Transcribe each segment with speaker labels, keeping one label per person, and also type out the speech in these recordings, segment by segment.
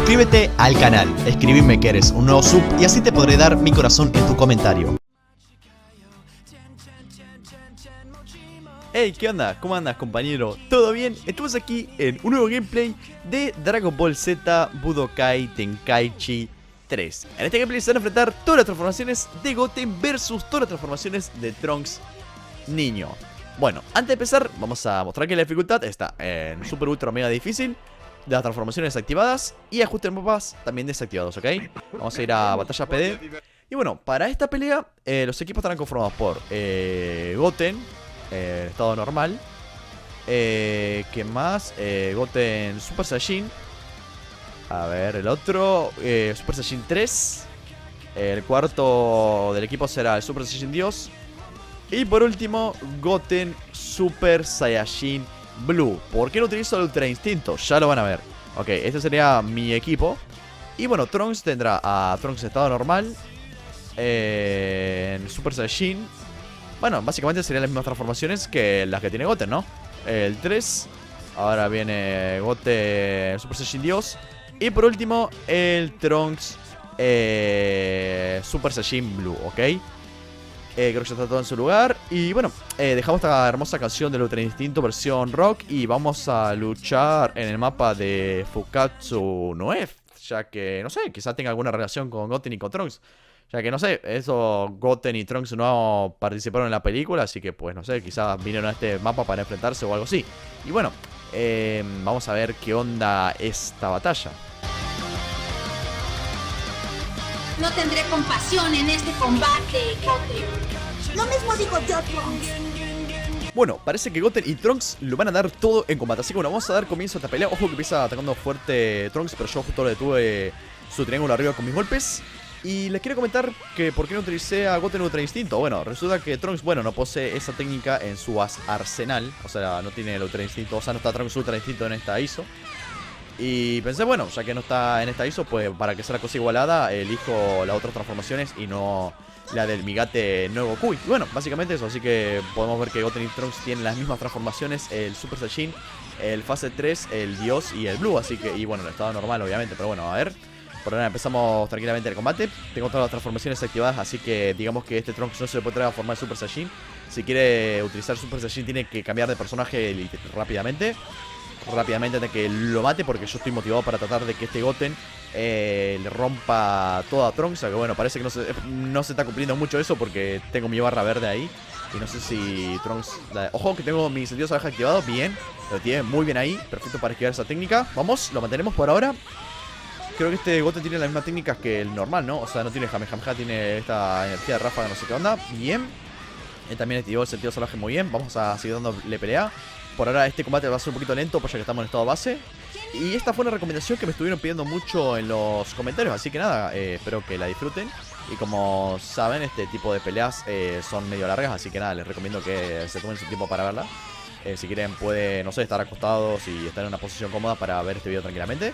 Speaker 1: suscríbete al canal, escribime que eres un nuevo sub y así te podré dar mi corazón en tu comentario. Hey, ¿qué onda? ¿Cómo andas, compañero? ¿Todo bien? Estamos aquí en un nuevo gameplay de Dragon Ball Z Budokai Tenkaichi 3. En este gameplay se van a enfrentar todas las transformaciones de Goten versus todas las transformaciones de Trunks niño. Bueno, antes de empezar, vamos a mostrar que la dificultad está en super ultra mega difícil, las transformaciones desactivadas y ajustes de mapas también desactivados, ¿ok? Vamos a ir a batalla PD. Y bueno, para esta pelea, los equipos estarán conformados por Goten, estado normal. ¿Qué más? Goten Super Saiyajin. A ver, el otro Super Saiyajin 3. El cuarto del equipo será el Super Saiyajin Dios. Y por último, Goten Super Saiyajin Blue. ¿Por qué no utilizo el Ultra Instinto? Ya lo van a ver. Ok, este sería mi equipo. Y bueno, Trunks tendrá a Trunks estado normal, en Super Saiyajin. Bueno, básicamente serían las mismas transformaciones que las que tiene Goten, ¿no? El 3. Ahora viene Goten Super Saiyajin Dios. Y por último, el Trunks Super Saiyajin Blue, ¿ok? Creo que ya está todo en su lugar. Y bueno, dejamos esta hermosa canción del Ultra Instinto versión rock. Y vamos a luchar en el mapa de Fukatsu no F, ya que, no sé, quizás tenga alguna relación con Goten y con Trunks. Ya que no sé, eso Goten y Trunks no participaron en la película, así que pues no sé, quizás vinieron a este mapa para enfrentarse o algo así. Y bueno, vamos a ver qué onda esta batalla.
Speaker 2: No tendré compasión en este combate, Goten.
Speaker 3: Lo mismo digo yo, Trunks.
Speaker 1: Bueno, parece que Goten y Trunks lo van a dar todo en combate. Así que bueno, vamos a dar comienzo a esta pelea. Ojo que empieza atacando fuerte Trunks, pero yo justo le detuve su triángulo arriba con mis golpes. Y les quiero comentar que por qué no utilicé a Goten Ultra Instinto. Bueno, resulta que Trunks, bueno, no posee esa técnica en su arsenal. O sea, no tiene el Ultra Instinto. O sea, no está Trunks Ultra Instinto en esta ISO. Y pensé, bueno, ya que no está en esta ISO, pues para que sea la cosa igualada, elijo las otras transformaciones y no la del Migate Nuevo Goku. Y bueno, básicamente eso. Así que podemos ver que Goten y Trunks tienen las mismas transformaciones: el Super Saiyajin, el Fase 3, el Dios y el Blue. Así que, y bueno, el estado normal obviamente. Pero bueno, a ver. Por ahora empezamos tranquilamente el combate. Tengo todas las transformaciones activadas, así que digamos que este Trunks no se puede transformar en Super Saiyajin. Si quiere utilizar Super Saiyajin tiene que cambiar de personaje rápidamente. Rápidamente antes de que lo mate, porque yo estoy motivado para tratar de que este Goten le rompa todo a Trunks. Aunque bueno, parece que no se está cumpliendo mucho eso, porque tengo mi barra verde ahí. Y no sé si Trunks... Ojo que tengo mi sentido salvaje activado. Bien, lo tiene muy bien ahí. Perfecto para esquivar esa técnica. Vamos, lo mantenemos por ahora. Creo que este Goten tiene las mismas técnicas que el normal, ¿no? O sea, no tiene Kamehameha, tiene esta energía de ráfaga, no sé qué onda. Bien. Él también activó el sentido salvaje muy bien. Vamos a seguir dándole pelea. Por ahora este combate va a ser un poquito lento, pues ya que estamos en estado base. Y esta fue una recomendación que me estuvieron pidiendo mucho en los comentarios. Así que nada, espero que la disfruten. Y como saben, este tipo de peleas son medio largas. Así que nada, les recomiendo que se tomen su tiempo para verla. Si quieren pueden, no sé, estar acostados y estar en una posición cómoda para ver este video tranquilamente.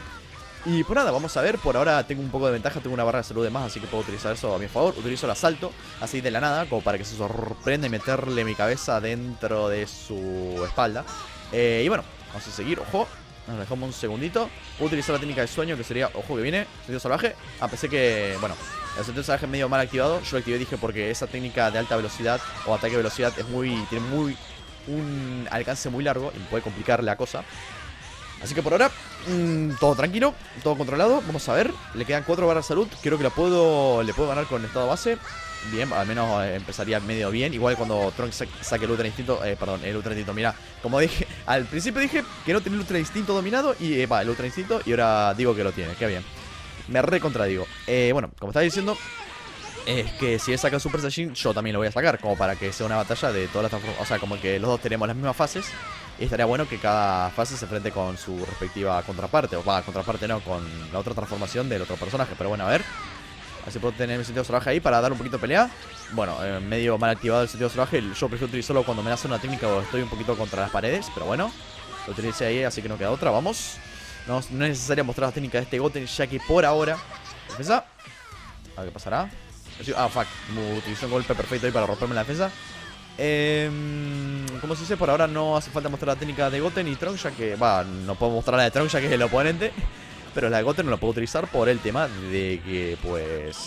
Speaker 1: Y pues nada, vamos a ver, por ahora tengo un poco de ventaja, tengo una barra de salud de más, así que puedo utilizar eso a mi favor. Utilizo el asalto, así de la nada, como para que se sorprenda y meterle mi cabeza dentro de su espalda. Y bueno, vamos a seguir, ojo, nos dejamos un segundito. Puedo utilizar la técnica de sueño, que sería, ojo que viene, sentido salvaje. Pensé que, bueno, el sentido salvaje es medio mal activado. Yo lo activé, dije, porque esa técnica de alta velocidad o ataque de velocidad tiene un alcance muy largo y puede complicar la cosa. Así que por ahora, todo tranquilo, todo controlado. Vamos a ver, le quedan 4 barras de salud. Creo que le puedo ganar con estado base. Bien, al menos empezaría medio bien. Igual cuando Trunks saque el Ultra Instinto, el Ultra Instinto, mira, como dije, al principio dije que no tenía el Ultra Instinto dominado. Y el Ultra Instinto, y ahora digo que lo tiene, qué bien. Me recontradigo. Bueno, como estaba diciendo, es que si él saca el Super Saiyajin, yo también lo voy a sacar, como para que sea una batalla de todas las transformaciones. O sea, como que los dos tenemos las mismas fases. Y estaría bueno que cada fase se enfrente con su respectiva contraparte. O contraparte no, con la otra transformación del otro personaje. Pero bueno, a ver si puedo tener mi sentido salvaje ahí para dar un poquito de pelea. Bueno, medio mal activado el sentido salvaje. Yo prefiero utilizarlo cuando me hace una técnica o estoy un poquito contra las paredes. Pero bueno, lo utilicé ahí, así que no queda otra. Vamos. No es necesario mostrar la técnica de este Goten, ya que por ahora... Defensa. A ver qué pasará. Fuck. Utilizó un golpe perfecto ahí para romperme la defensa. Como se dice, por ahora no hace falta mostrar la técnica de Goten y Trunks, ya que, no puedo mostrar la de Trunks ya que es el oponente. Pero la de Goten no la puedo utilizar por el tema de que, pues,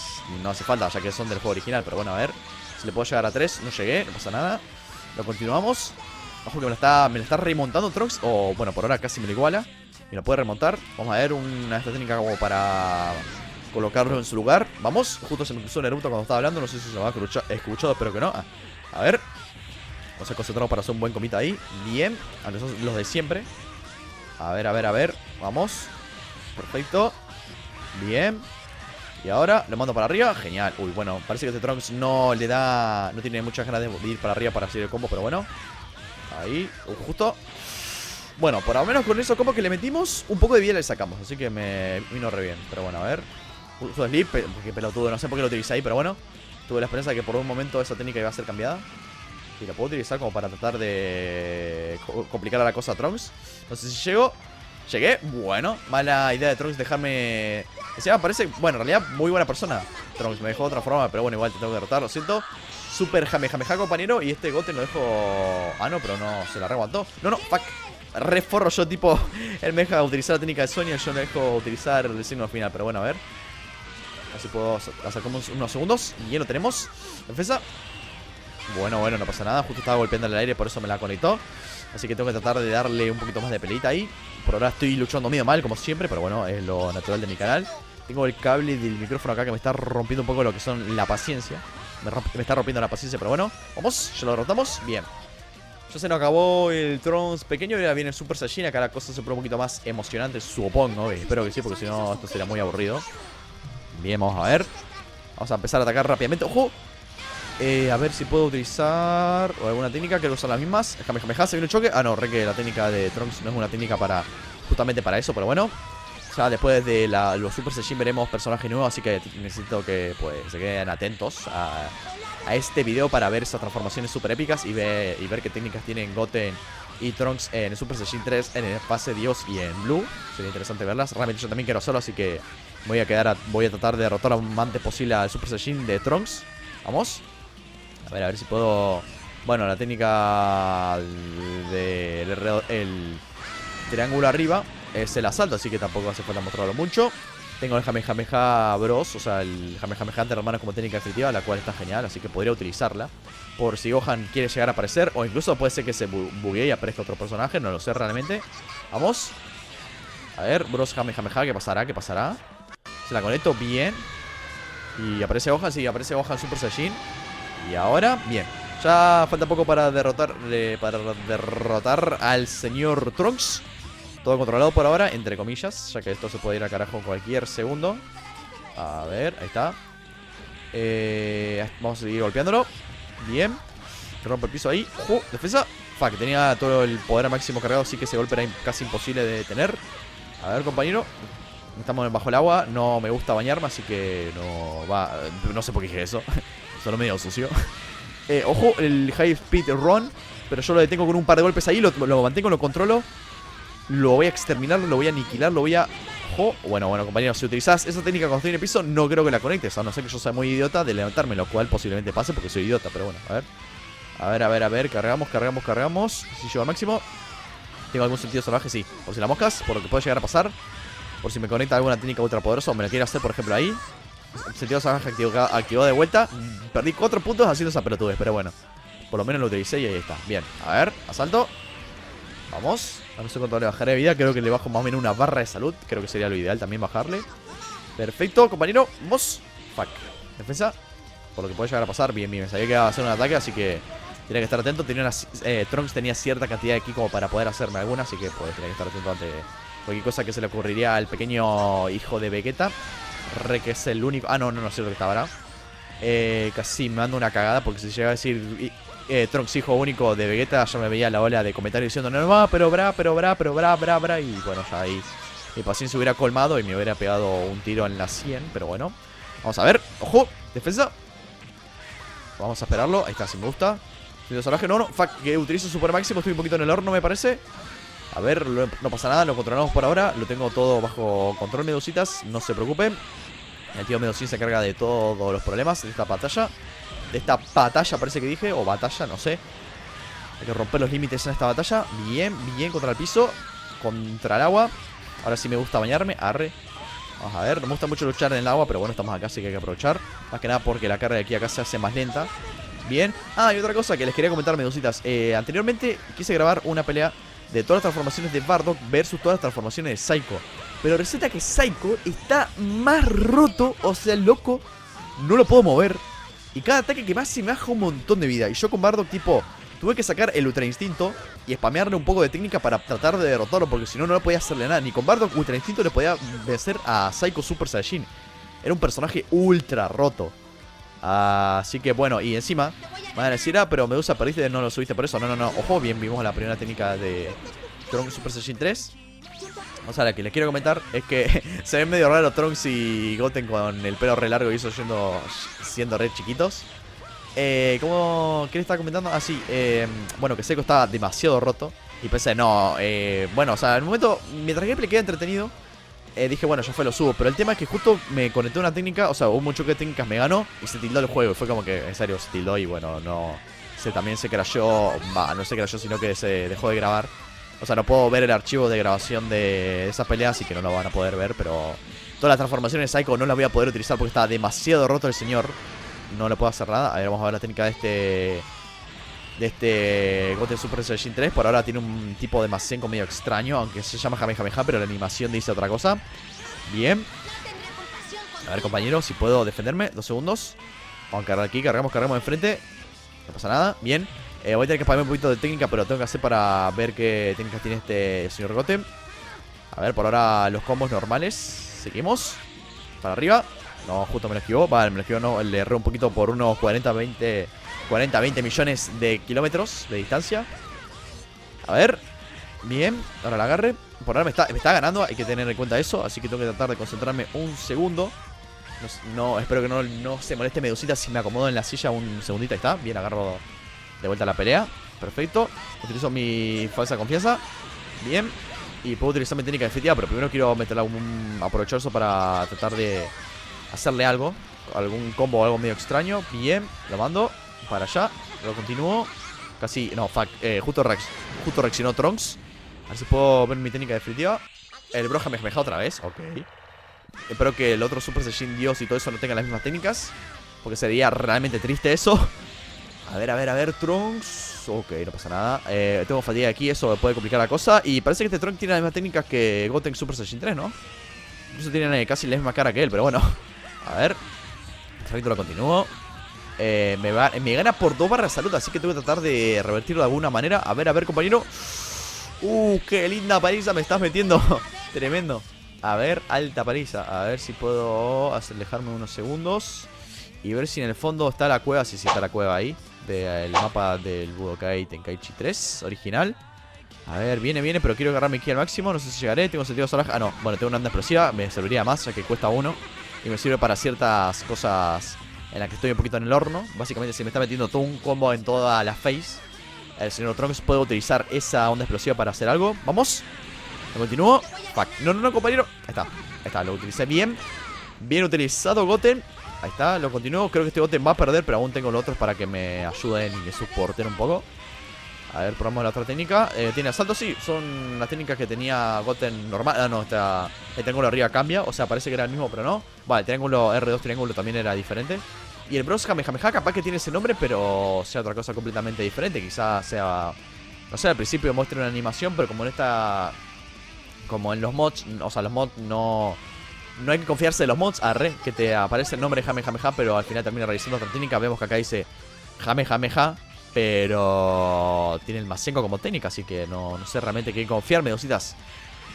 Speaker 1: no hace falta, ya que son del juego original. Pero bueno, a ver si le puedo llegar a 3. No llegué, no pasa nada. Lo continuamos. Ojo que me la está remontando Trunks. O bueno, por ahora casi me lo iguala. Y lo puede remontar. Vamos a ver una esta técnica como para colocarlo en su lugar. Vamos, justo se me cruzó Naruto cuando estaba hablando. No sé si se me ha escuchado, espero que no. A ver. Vamos a concentrarnos para hacer un buen comita ahí. Bien, aunque son los de siempre. A ver. Vamos. Perfecto. Bien. Y ahora lo mando para arriba. Genial. Uy, bueno, parece que este Trunks no le da... No tiene muchas ganas de ir para arriba para hacer el combo, pero bueno. Ahí, justo. Bueno, por lo menos con esos combos que le metimos, un poco de vida le sacamos. Así que me vino re bien. Pero bueno, a ver. Uso sleep, porque pelotudo, no sé por qué lo utilicé ahí, pero bueno. Tuve la esperanza de que por un momento esa técnica iba a ser cambiada. Y la puedo utilizar como para tratar de complicar la cosa a Trunks. No sé si llego. Llegué, bueno, mala idea de Trunks dejarme... Encima parece, bueno, en realidad muy buena persona Trunks, me dejó de otra forma, pero bueno, igual te tengo que derrotar, lo siento. Super jamejameja, compañero. Y este Goten lo dejo... Ah, no, pero no, se la reaguantó. No, fuck. Reforro yo, tipo, él me deja utilizar la técnica de sueño y yo le dejo utilizar el signo final. Pero bueno, a ver. Así puedo hacer como unos segundos. Y ya lo tenemos. Defensa. Bueno, no pasa nada. Justo estaba golpeando en el aire, por eso me la conectó. Así que tengo que tratar de darle un poquito más de peleita ahí. Por ahora estoy luchando medio mal, como siempre, pero bueno, es lo natural de mi canal. Tengo el cable del micrófono acá que me está rompiendo un poco lo que son la paciencia. Me está rompiendo la paciencia, pero bueno. Vamos, ya lo derrotamos. Bien. Ya se nos acabó el Trunks pequeño y ahora viene el Super Saiyajin. Acá la cosa se pone un poquito más emocionante, supongo. Espero que sí, porque si no esto sería muy aburrido. Bien, vamos a ver. Vamos a empezar a atacar rápidamente. ¡Ojo! A ver si puedo utilizar alguna técnica. Creo que son las mismas. Jamejameja, se viene un choque. Ah, no, re que la técnica de Trunks no es una técnica para justamente para eso, pero bueno. Ya después de los Super Saiyajin veremos personajes nuevos, así que necesito que pues se queden atentos a este video para ver esas transformaciones super épicas y ver qué técnicas tienen Goten y Trunks en el Super Saiyajin 3, en el Fase Dios y en Blue. Sería interesante verlas. Realmente yo también quiero hacerlo, así que voy a tratar de derrotar lo más antes posible al Super Saiyajin de Trunks. Vamos. A ver si puedo... Bueno, la técnica el triángulo arriba es el asalto, así que tampoco hace falta mostrarlo mucho. Tengo el Jamejameja Bros, o sea, el Jamejameja entre hermanos como técnica efectiva, la cual está genial, así que podría utilizarla por si Gohan quiere llegar a aparecer, o incluso puede ser que se buguee y aparezca otro personaje, no lo sé realmente. Vamos. A ver, Bros Jamejameja, ¿qué pasará? Se la conecto bien. Y aparece Gohan, sí, aparece Gohan Super Saiyajin. Y ahora, bien. Ya falta poco para derrotar al señor Trunks. Todo controlado por ahora, entre comillas, ya que esto se puede ir al carajo en cualquier segundo. A ver, ahí está. Vamos a seguir golpeándolo. Bien. Rompe el piso ahí. Defensa. Fuck, tenía todo el poder máximo cargado, así que ese golpe era casi imposible de detener. A ver, compañero. Estamos bajo el agua. No me gusta bañarme, así que no sé por qué dije eso. Solo medio sucio. Ojo, el High Speed Run. Pero yo lo detengo con un par de golpes ahí. Lo mantengo, lo controlo. Lo voy a exterminar, lo voy a aniquilar, lo voy a... Ojo. Bueno, compañeros, si utilizás esa técnica cuando estoy en el piso, no creo que la conectes. A no ser que yo sea muy idiota de levantarme, lo cual posiblemente pase porque soy idiota. Pero bueno, a ver. Cargamos. Si llego al máximo. ¿Tengo algún sentido salvaje? Sí. Por si la moscas, por lo que puede llegar a pasar. Por si me conecta alguna técnica ultra poderosa o me la quiere hacer, por ejemplo, ahí. El sentido salvaje activó de vuelta. Perdí 4 puntos haciendo esa pelotudez, pero bueno. Por lo menos lo utilicé y ahí está. Bien, a ver, asalto. Vamos. No sé cuánto le bajaré de vida. Creo que le bajo más o menos una barra de salud. Creo que sería lo ideal también bajarle. Perfecto, compañero. Vamos. Fuck. Defensa. Por lo que puede llegar a pasar. Bien. Sabía que iba a hacer un ataque, así que tenía que estar atento. Trunks tenía cierta cantidad de ki como para poder hacerme alguna. Así que pues tenía que estar atento ante cualquier cosa que se le ocurriría al pequeño hijo de Vegeta. Que es el único... Ah, no, sé lo que estaba ahora. Casi me mando una cagada porque si llega a decir... Trunks hijo único de Vegeta, ya me veía la ola de comentarios diciendo no, pero bra. Y bueno, ya ahí mi paciencia hubiera colmado y me hubiera pegado un tiro en la 100. Pero bueno, vamos a ver. Ojo, defensa. Vamos a esperarlo, ahí está, si me gusta. No, fuck, que utilizo super máximo. Estoy un poquito en el horno, me parece. A ver, no pasa nada, lo controlamos por ahora. Lo tengo todo bajo control, Medusitas, no se preocupen. El tío Medusín se encarga de todos los problemas de esta batalla. De esta batalla parece que dije. O batalla, no sé. Hay que romper los límites en esta batalla. Bien contra el piso. Contra el agua. Ahora sí me gusta bañarme. Arre. Vamos a ver, no me gusta mucho luchar en el agua, pero bueno, estamos acá, así que hay que aprovechar. Más que nada porque la carga de aquí a acá se hace más lenta. Bien. Ah, y otra cosa que les quería comentar, medusitas. Anteriormente quise grabar una pelea de todas las transformaciones de Bardock versus todas las transformaciones de Psycho. Pero resulta que Psycho está más roto. O sea, loco, no lo puedo mover. Y cada ataque que me hace me baja un montón de vida. Y yo con Bardock, tipo, tuve que sacar el Ultra Instinto y spamearle un poco de técnica para tratar de derrotarlo, porque si no, no le podía hacerle nada. Ni con Bardock Ultra Instinto le podía vencer a Psycho Super Saiyajin. Era un personaje ultra roto. Así que bueno, y encima van a decir, pero Medusa perdiste, no lo subiste por eso. No. Ojo, bien, vimos la primera técnica de Trunks Super Saiyajin 3. O sea, la que les quiero comentar es que se ven medio raro Trunks y Goten con el pelo re largo y eso siendo re chiquitos. ¿Cómo? ¿Qué le estaba comentando? Ah, sí, bueno, que Seiko estaba demasiado roto. Y pensé, no, bueno, o sea, en el momento, mientras el gameplay queda entretenido, dije, bueno, ya fue, lo subo. Pero el tema es que justo me conecté a una técnica, o sea, hubo un choque de técnicas, me ganó y se tildó el juego. Y fue como que, en serio, se tildó y bueno, no. También se crashó, no se crashó, sino que se dejó de grabar. O sea, no puedo ver el archivo de grabación de esas peleas, así que no lo van a poder ver, pero todas las transformaciones de Psycho no las voy a poder utilizar porque está demasiado roto el señor. No le puedo hacer nada. A ver, vamos a ver la técnica de este Goten Super Saiyajin 3. Por ahora tiene un tipo de Masenko medio extraño, aunque se llama Kamehameha, pero la animación dice otra cosa. Bien. A ver, compañero, si puedo defenderme. 2 segundos. Vamos a cargar aquí, cargamos enfrente. No pasa nada, bien. Voy a tener que pagarme un poquito de técnica, pero lo tengo que hacer para ver qué técnicas tiene este señor Goten. A ver, por ahora los combos normales. Seguimos. Para arriba. No, justo me lo esquivó. Vale, me lo esquivó, no. Le erré un poquito por unos 40-20 millones de kilómetros de distancia. A ver. Bien, ahora la agarre. Por ahora me está ganando, hay que tener en cuenta eso. Así que tengo que tratar de concentrarme un segundo. No, espero que no se moleste Medusita si me acomodo en la silla un segundito. Ahí está, bien, agarro de vuelta la pelea. Perfecto, utilizo mi falsa confianza. Bien, y puedo utilizar mi técnica definitiva, pero primero quiero meterle un aprovechoso para tratar de hacerle algo. Algún combo o algo medio extraño. Bien, lo mando para allá. Lo continúo. Casi, no, fuck, justo reaccionó Trunks. A ver si puedo ver mi técnica definitiva. El Broja me deja otra vez, ok. Espero que el otro Super Saiyajin Dios y todo eso no tengan las mismas técnicas, porque sería realmente triste eso. A ver, Trunks. Ok, no pasa nada. Tengo fatiga aquí, eso puede complicar la cosa. Y parece que este Trunks tiene las mismas técnicas que Goten Super Saiyajin 3, ¿no? Incluso tienen casi la misma cara que él, pero bueno. A ver. Perfecto, lo continúo. Me gana por 2 barras de salud, así que tengo que tratar de revertirlo de alguna manera. A ver, compañero. Qué linda paliza me estás metiendo. Tremendo. A ver, alta paliza. A ver si puedo alejarme unos segundos y ver si en el fondo está la cueva. Sí, está la cueva ahí del mapa del Budokai Tenkaichi 3 original. A ver, viene, pero quiero agarrar mi ki al máximo. No sé si llegaré, tengo sentido solar. Ah, no, bueno, tengo una onda explosiva. Me serviría más, ya que cuesta 1. Y me sirve para ciertas cosas en las que estoy un poquito en el horno. Básicamente, si me está metiendo todo un combo en toda la face, el señor Trunks puede utilizar esa onda explosiva para hacer algo. Vamos. Lo continúo. Fuck. No, compañero. Ahí está, lo utilicé bien. Bien utilizado, Goten. Ahí está, lo continúo. Creo que este Goten va a perder, pero aún tengo los otros para que me ayuden y me soporten un poco. A ver, probamos la otra técnica. Tiene asalto, sí. Son las técnicas que tenía Goten normal. Ah, no, el triángulo arriba cambia. O sea, parece que era el mismo, pero no. Vale, el triángulo R2 triángulo también era diferente. Y el Bros Kamehameha capaz que tiene ese nombre, pero sea otra cosa completamente diferente. Quizás sea, no sé, al principio muestre una animación, pero como en esta... Como en los mods, o sea, los mods no hay que confiarse de los mods. Que te aparece el nombre Kamehameha, pero al final termina realizando otra técnica. Vemos que acá dice Kamehameha, pero tiene el Masenko como técnica, así que no sé realmente qué confiarme, Medositas.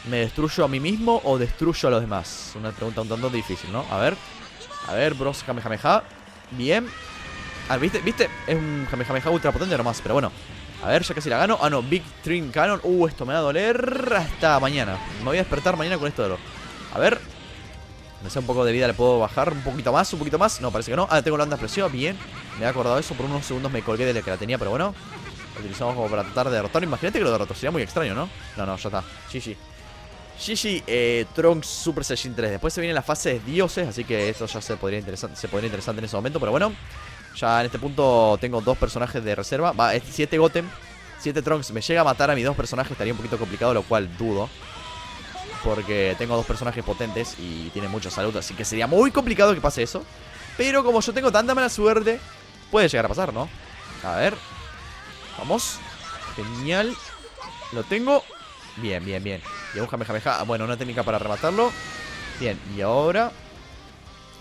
Speaker 1: ¿Me destruyo a mí mismo o destruyo a los demás? Una pregunta un tanto difícil, ¿no? A ver, Bros Kamehameha. Bien. ¿Viste? Es un Kamehameha ultra potente nomás, pero bueno. A ver, ya casi la gano. Ah, no, Big Trin Cannon. Esto me va a doler hasta mañana. Me voy a despertar mañana con esto de dolor. A ver. No sé, un poco de vida le puedo bajar. Un poquito más. No, parece que no. Tengo la onda explosiva. Bien. Me he acordado de eso. Por unos segundos me colgué de la que la tenía, pero bueno. Lo utilizamos como para tratar de derrotar. Imagínate que lo derroto. Sería muy extraño, ¿no? No, ya está. GG. Trunks Super Saiyajin 3. Después se viene la fase de dioses, así que esto ya se podría interesante en ese momento, pero bueno. Ya en este punto tengo 2 personajes de reserva. Si este Goten, si este Trunks me llega a matar a mis 2 personajes, estaría un poquito complicado, lo cual dudo. porque tengo dos personajes potentes y tienen mucha salud, así que sería muy complicado que pase eso. Pero como yo tengo tanta mala suerte, puede llegar a pasar, ¿no? A ver. Vamos. Genial. Lo tengo. Bien, bien, bien. Y un Jamejameja. Bueno, una técnica para rematarlo. Bien, y ahora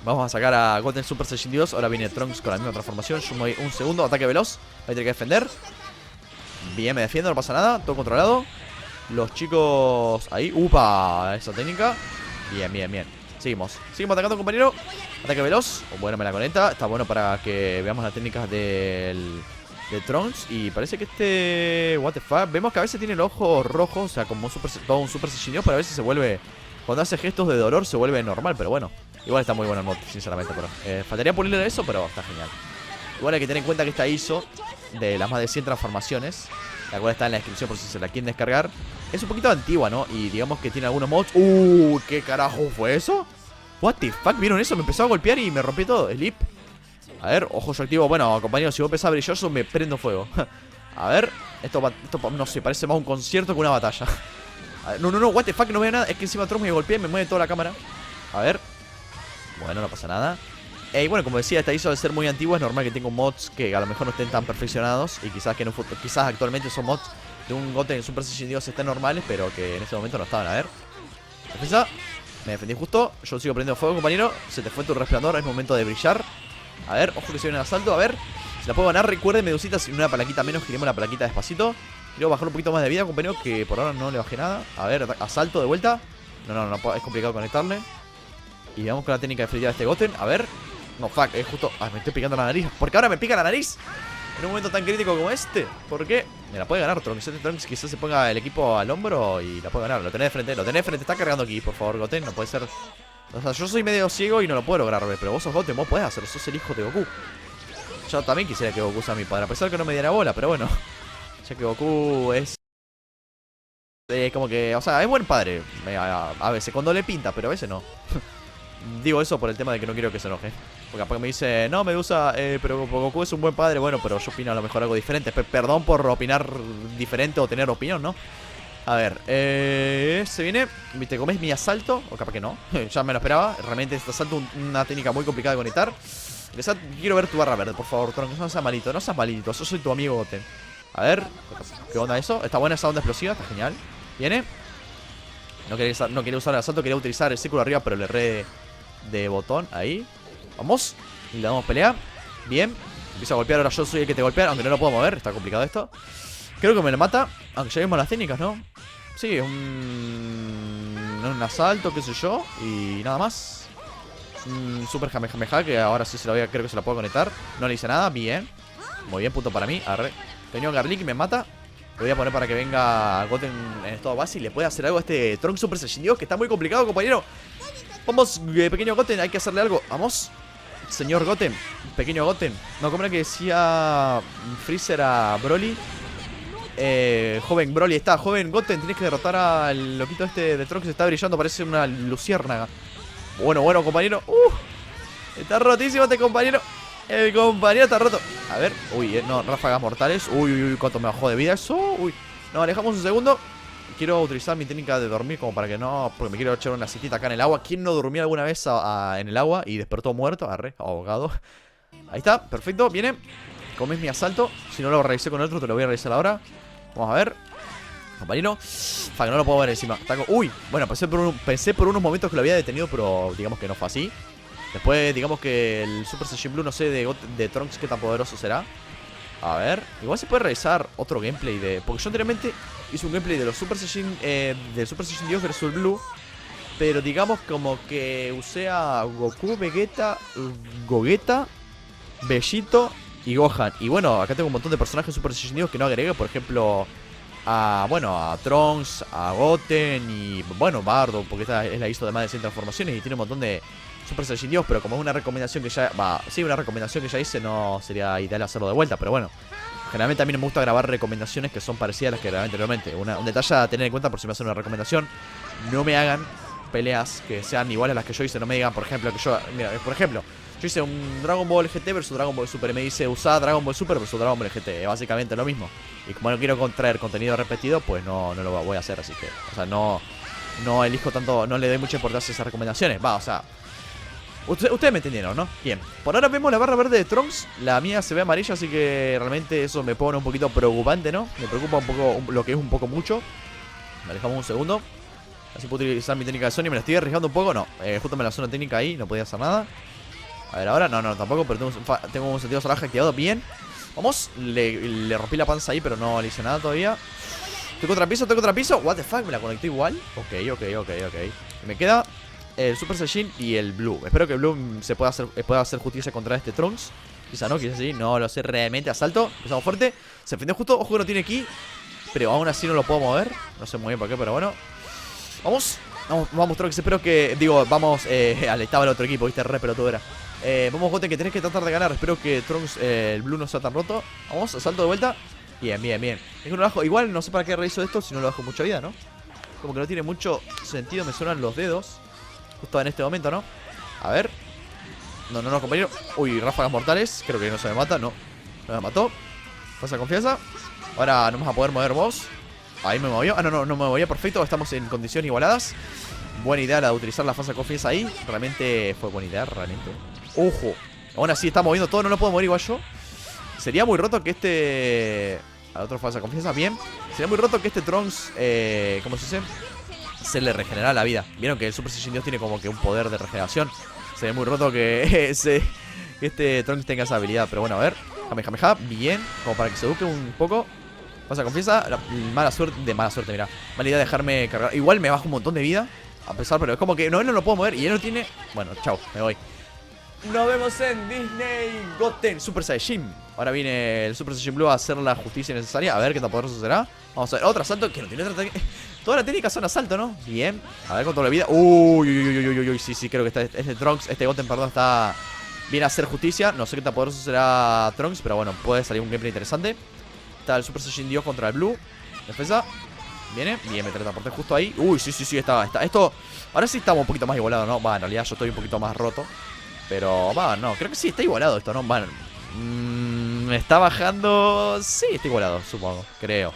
Speaker 1: vamos a sacar a Goten Super Saiyan Dios. Ahora viene Trunks con la misma transformación. Yo me voy un segundo, ataque veloz. Voy a tener que defender. Bien, me defiendo, no pasa nada. Todo controlado. Los chicos ahí. ¡Upa! Esa técnica. Bien, bien, bien. Seguimos atacando, compañero. Ataque veloz. Bueno, me la conecta. Está bueno para que veamos las técnicas de Trunks. Y parece que what the fuck. Vemos que a veces tiene el ojo rojo. O sea, como todo un Super Saiyan Dios. Pero a veces se vuelve... Cuando hace gestos de dolor se vuelve normal. Pero bueno, igual está muy bueno el mod, sinceramente. Pero faltaría pulirle eso, pero está genial. Igual hay que tener en cuenta que esta ISO de las más de 100 transformaciones, la cual está en la descripción por si se la quieren descargar, es un poquito antigua, ¿no? Y digamos que tiene algunos mods. ¿Qué carajo fue eso? What the fuck, ¿vieron eso? Me empezó a golpear y me rompí todo. Sleep. A ver, ojo, yo activo. Bueno, compañeros, si vos empezás brilloso me prendo fuego. A ver, esto no sé, parece más un concierto que una batalla. A ver, no, what the fuck, no veo nada. Es que encima Trunks me golpea y me mueve toda la cámara. A ver. Bueno, no pasa nada. Y bueno, como decía, esta ISO al ser muy antigua es normal que tenga mods que a lo mejor no estén tan perfeccionados. Y quizás que quizás actualmente son mods de un Goten Super Saiyan Dios estén normales, pero que en este momento no estaban. A ver. Defensa. Me defendí justo. Yo sigo prendiendo fuego, compañero. Se te fue tu resplandor, es momento de brillar. A ver, ojo que se viene el asalto. A ver, si la puedo ganar. Recuerden, Medusitas, sin una palanquita menos. Giremos la palanquita despacito. Quiero bajar un poquito más de vida, compañero, que por ahora no le bajé nada. A ver, asalto de vuelta. No, es complicado conectarle. Y vamos con la técnica de fritar de este Goten. A ver. No, fuck, es justo... me estoy picando la nariz. ¿Por qué ahora me pica la nariz? En un momento tan crítico como este. ¿Por qué? Me la puede ganar Trunks. Trunks quizás se ponga el equipo al hombro y la puede ganar. Lo tenés de frente, Está cargando aquí, por favor, Goten. No puede ser... O sea, yo soy medio ciego y no lo puedo lograr, pero vos sos Goten, vos podés hacerlo. Sos el hijo de Goku. Yo también quisiera que Goku sea mi padre, a pesar que no me diera bola, pero bueno. Ya que Goku es... como que... O sea, es buen padre. A veces, cuando le pinta, pero a veces no. Digo eso por el tema de que no quiero que se enoje. Porque capaz me dice, no, Medusa, pero Goku es un buen padre. Bueno, pero yo opino a lo mejor algo diferente. Perdón por opinar diferente o tener opinión, ¿no? A ver, se viene. ¿Te comes mi asalto? O capaz que no. Ya me lo esperaba. Realmente este asalto una técnica muy complicada de conectar. Quiero ver tu barra verde, por favor, Trunks. No seas malito, Yo soy tu amigo Goten. A ver, ¿qué onda eso? Está buena esa onda explosiva, está genial. Viene. No quería usar el asalto, quería utilizar el círculo arriba, pero le erré de botón. Ahí. Vamos. Y le damos pelea. Bien. Empiezo a golpear, ahora yo soy el que te golpea, aunque no lo puedo mover, está complicado esto. Creo que me lo mata, aunque ya vimos las técnicas, ¿no? Sí, es un asalto, qué sé yo. Y nada más. Super Jamejameja, que ahora sí creo que se la puedo conectar. No le hice nada, bien. Muy bien, punto para mí. Arre. Pequeño Garlic me mata. Lo voy a poner para que venga Goten en estado base y le pueda hacer algo a este Trunks Super Saiyan Dios, que está muy complicado, compañero. Vamos, pequeño Goten, hay que hacerle algo. Vamos. Señor Goten, pequeño Goten. No, como era que decía Freezer a Broly. Joven Broly, está, joven Goten, tienes que derrotar al loquito este de Trunks. Está brillando, parece una luciérnaga. Bueno, compañero. Está rotísimo este compañero. El compañero está roto. A ver, no, ráfagas mortales. Uy, cuánto me bajó de vida eso. No, alejamos un segundo. Quiero utilizar mi técnica de dormir como para que no... Porque me quiero echar una citita acá en el agua. ¿Quién no durmió alguna vez en el agua y despertó muerto? Arre, ahogado. Ahí está, perfecto, viene. Comes mi asalto. Si no lo realicé con otro, te lo voy a realizar ahora. Vamos a ver. Compañero. Fuck, no lo puedo ver encima. Bueno, pensé por unos momentos que lo había detenido, pero digamos que no fue así. Después, digamos que el Super Saiyan Blue, no sé de Trunks qué tan poderoso será. A ver, igual se puede realizar otro gameplay de... Porque yo anteriormente hice un gameplay de los Super Saiyan del Super Saiyan Dios versus el Blue. Pero digamos como que usé a Goku, Vegeta, Bellito y Gohan. Y bueno, acá tengo un montón de personajes Super Saiyan Dios que no agregué. Por ejemplo, a Trunks, a Goten y bueno, Bardo, porque esta es la ISO de más de 100 transformaciones y tiene un montón de Super Saiyan Dios, pero como es una recomendación que ya... una recomendación que ya hice, no sería ideal hacerlo de vuelta, pero bueno. Generalmente a mí no me gusta grabar recomendaciones que son parecidas a las que grabé anteriormente. Un detalle a tener en cuenta por si me hacen una recomendación. No me hagan peleas que sean iguales a las que yo hice. No me digan, por ejemplo, que yo... Mira, por ejemplo, yo hice un Dragon Ball GT versus Dragon Ball Super. Y me dice, usá Dragon Ball Super versus Dragon Ball GT. Es básicamente lo mismo. Y como no quiero traer contenido repetido, pues no lo voy a hacer. Así que, o sea, no no elijo tanto, no le doy mucha importancia a esas recomendaciones. Va, o sea, ustedes me entendieron, ¿no? Bien, por ahora vemos la barra verde de Trunks. La mía se ve amarilla, así que realmente eso me pone un poquito preocupante, ¿no? Me preocupa un poco, lo que es un poco mucho. Me alejamos un segundo. Así puedo utilizar mi técnica de Sony. Me la estoy arriesgando un poco, no, justo me la zona técnica ahí, no podía hacer nada. A ver ahora, no, tampoco, pero tengo un sentido salvaje activado, bien. Vamos, le rompí la panza ahí, pero no le hice nada todavía. Estoy contra piso, what the fuck, me la conecté igual. Ok. Me queda el Super Saiyajin y el Blue. Espero que el Blue pueda hacer justicia contra este Trunks. Quizá no, quizás sí, no lo sé realmente. Asalto, empezamos fuerte. Se defendió justo, ojo que no tiene ki, pero aún así no lo puedo mover. No sé muy bien por qué, pero bueno. Vamos Trunks, espero que, vamos alentaba el otro equipo, viste, re pelotudera. Vamos Goten, que tenés que tratar de ganar. Espero que Trunks, el Blue no sea tan roto. Vamos, asalto de vuelta. Bien. Es que no lo bajo, igual no sé para qué realizo esto si no lo bajo mucha vida, ¿no? Como que no tiene mucho sentido, me suenan los dedos justo en este momento, ¿no? A ver. No, compañero. Uy, ráfagas mortales, creo que no se me mata, no me mató. Pasa confianza. Ahora no vas a poder mover vos. Ahí me movió, no me movía, perfecto. Estamos en condiciones igualadas. Buena idea la de utilizar la fase de confianza ahí. Realmente fue buena idea, realmente. Ojo, aún así está moviendo todo, no lo puedo mover igual yo. Sería muy roto que este... A otra fase de confianza, bien. Sería muy roto que este Trunks, ¿cómo se dice? Se le regenera la vida. Vieron que el Super Saiyan Dios tiene como que un poder de regeneración. Sería muy roto que este Trunks tenga esa habilidad. Pero bueno, a ver, Kamehameha, bien. Como para que se eduque un poco. Pasa confianza, mala suerte, mira. Mala idea de dejarme cargar. Igual me bajo un montón de vida. A pesar, pero es como que no lo puedo mover y él no tiene. Bueno, chao, me voy. Nos vemos en Disney Goten Super Saiyajin. Ahora viene el Super Saiyajin Blue a hacer la justicia necesaria. A ver qué tan poderoso será. Vamos a ver, otro asalto que no tiene otra técnica. Todas las técnicas son asalto, ¿no? Bien. A ver con toda la vida. Uy. Sí, creo que este Trunks, este Goten, perdón, está bien a hacer justicia. No sé qué tan poderoso será Trunks, pero bueno, puede salir un gameplay interesante. Está el Super Saiyan Dios contra el Blue. Defensa. Viene. Bien, me teletransporté justo ahí. Uy, sí, está. Esto. Ahora sí estamos un poquito más igualados, ¿no? Va, en realidad yo estoy un poquito más roto. Pero, va, no, creo que sí, está igualado esto, ¿no? Va, está bajando. Sí, está igualado, supongo, creo.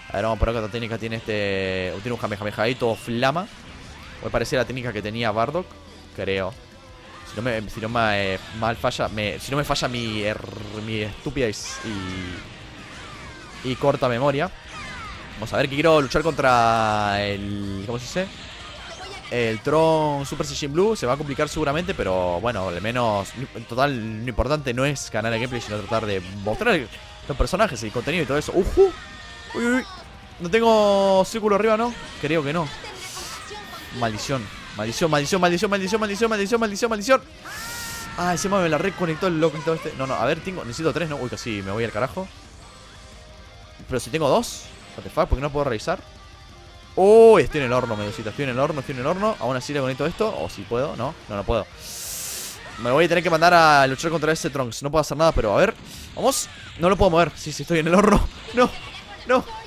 Speaker 1: A ver, vamos por acá, otra técnica tiene este. Tiene un Kamehameha ahí, todo flama. Puede parecer la técnica que tenía Bardock, creo. Si no me falla mi estúpida y corta memoria. Vamos a ver, que quiero luchar contra el... ¿Cómo se dice? El Tron Super Saiyan Blue. Se va a complicar seguramente, pero bueno, al menos en total lo importante no es ganar el gameplay, sino tratar de mostrar los personajes, el contenido y todo eso. Uy. No tengo círculo arriba, ¿no? Creo que no. Maldición. Ah, encima me la reconectó el loco y todo este. No, a ver, necesito 3, ¿no? Uy, casi me voy al carajo. Pero si tengo 2, what the fuck, ¿por qué no puedo revisar? Oh, estoy en el horno, mediocita. Estoy en el horno. Aún así le conecto esto. O si puedo, no puedo. Me voy a tener que mandar a luchar contra ese Trunks. No puedo hacer nada, pero a ver. Vamos. No lo puedo mover. Sí, estoy en el horno. No.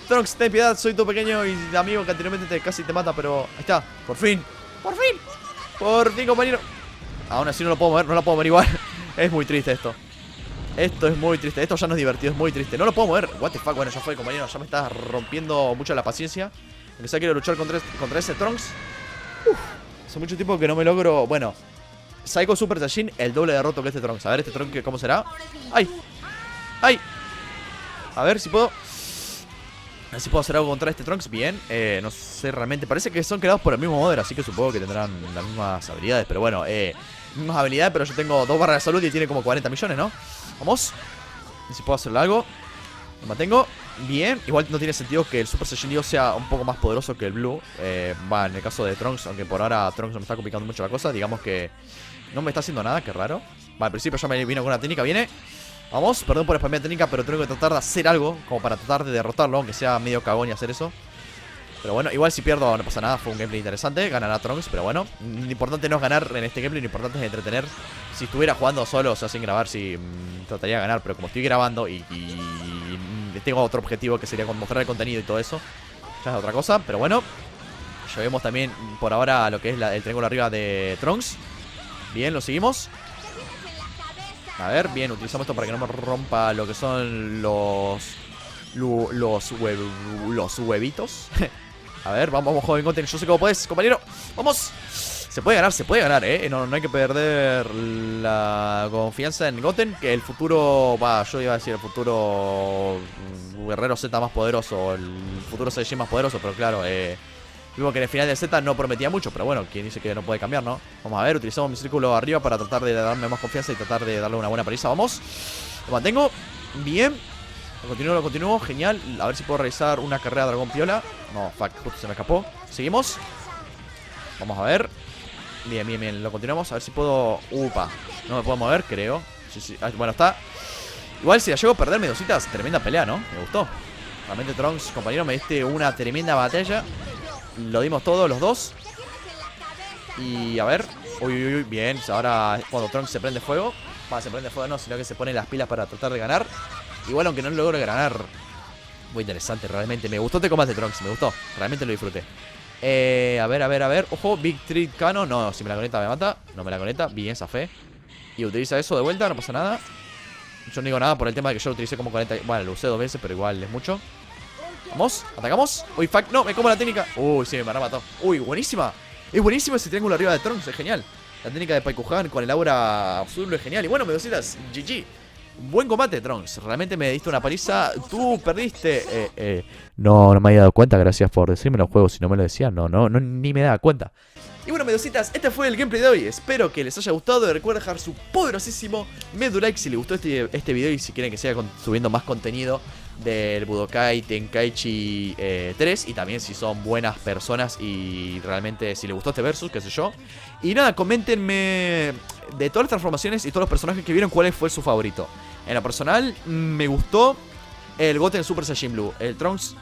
Speaker 1: Trunks, ten piedad. Soy tu pequeño y amigo que anteriormente casi te mata, pero ahí está. Por fin, compañero. Aún así no lo puedo mover igual. Es muy triste esto. Esto es muy triste. Esto ya no es divertido, es muy triste. No lo puedo mover. What the fuck. Bueno, ya fue, compañero. Ya me está rompiendo mucho la paciencia. Aunque sea, quiero luchar contra ese Trunks. Hace mucho tiempo que no me logro. Bueno, Psycho Super Saiyajin, el doble de roto que este Trunks. A ver, este Trunks, ¿cómo será? ¡Ay! A ver si puedo. A ver si puedo hacer algo contra este Trunks. Bien, no sé realmente. Parece que son creados por el mismo modder, así que supongo que tendrán las mismas habilidades. Pero bueno, mismas habilidades, pero yo tengo 2 barras de salud y tiene como 40 millones, ¿no? Vamos. A ver si puedo hacerle algo. Lo mantengo. Bien, igual no tiene sentido que el Super Saiyan Dios sea un poco más poderoso que el Blue. Va, en el caso de Trunks, aunque por ahora Trunks no me está complicando mucho la cosa. Digamos que no me está haciendo nada, qué raro. Va, al principio ya me vino con una técnica, viene. Vamos, perdón por spamear técnica, pero tengo que tratar de hacer algo como para tratar de derrotarlo, aunque sea medio cagón y hacer eso. Pero bueno, igual si pierdo no pasa nada, fue un gameplay interesante. Ganará Trunks, pero bueno, lo importante no es ganar en este gameplay, lo importante es entretener. Si estuviera jugando solo, o sea, sin grabar, sí, trataría de ganar. Pero como estoy grabando y tengo otro objetivo que sería mostrar el contenido y todo eso, ya es otra cosa, pero bueno. Llevemos también por ahora lo que es el triángulo arriba de Trunks. Bien, lo seguimos. A ver, bien, utilizamos esto para que no me rompa lo que son los huevitos. A ver, vamos, joven Goten. Yo sé cómo podés, compañero. ¡Vamos! Se puede ganar, no hay que perder la confianza en Goten. Que el futuro, yo iba a decir el futuro Guerrero Z más poderoso, el futuro Saiyajin más poderoso, pero claro, vimos que en el final de Z no prometía mucho, pero bueno, ¿quién dice que no puede cambiar, no? Vamos a ver, utilizamos mi círculo arriba para tratar de darme más confianza y tratar de darle una buena paliza. Vamos, lo mantengo, bien. Lo continúo, genial. A ver si puedo realizar una carrera Dragón Piola. No, fuck, justo se me escapó. Seguimos. Vamos a ver. Bien, lo continuamos. A ver si puedo... Upa, no me puedo mover, creo. Sí. Bueno, está. Igual si la llego a perder, Medositas, tremenda pelea, ¿no? Me gustó. Realmente, Trunks, compañero, me diste una tremenda batalla. Lo dimos todos los dos. Y a ver. Uy, bien. Ahora cuando Trunks se prende fuego. Se prende fuego no, sino que se pone las pilas para tratar de ganar. Igual aunque no logro ganar. Muy interesante, realmente. Me gustó este combate, Trunks, me gustó. Realmente lo disfruté. A ver. Ojo, Big Tree Cannon. No, si me la conecta me mata. No me la conecta, bien, zafé. Y utiliza eso de vuelta, no pasa nada. Yo no digo nada por el tema de que yo lo utilicé como conecta. Bueno, lo usé 2 veces, pero igual es mucho. Vamos, atacamos. Uy, fuck, no, me como la técnica. Uy, sí, me mató. Uy, buenísima. Es buenísimo ese triángulo arriba de Trunks, es genial. La técnica de Paikuhan con el aura azul es genial. Y bueno, Medositas, GG. Buen combate, Trunks. Realmente me diste una paliza. Tú perdiste. No me había dado cuenta. Gracias por decirme los juegos. Si no me lo decían, no, ni me daba cuenta. Y bueno, Medositas, este fue el gameplay de hoy. Espero que les haya gustado. Y recuerden dejar su poderosísimo like si les gustó este video. Y si quieren que siga subiendo más contenido del Budokai Tenkaichi 3. Y también si son buenas personas y realmente si les gustó este versus, qué sé yo. Y nada, coméntenme de todas las transformaciones y todos los personajes que vieron cuál fue su favorito. En lo personal, me gustó el Goten Super Saiyan Blue. El Trunks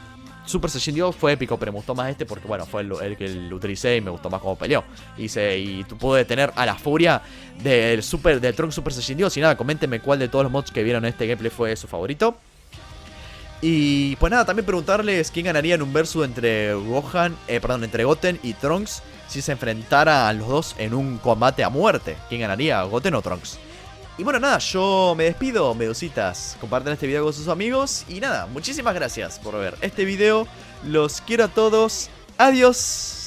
Speaker 1: Super Saiyan Dios fue épico, pero me gustó más este porque, bueno, fue el que lo utilicé y me gustó más cómo peleó. Y pude detener a la furia del Trunks Super Saiyan Dios. Y nada, coméntenme cuál de todos los mods que vieron en este gameplay fue su favorito. Y pues nada, también preguntarles quién ganaría en un versus entre entre Goten y Trunks si se enfrentaran los dos en un combate a muerte. ¿Quién ganaría, Goten o Trunks? Y bueno, nada, yo me despido, Medositas. Compartan este video con sus amigos. Y nada, muchísimas gracias por ver este video. Los quiero a todos. Adiós.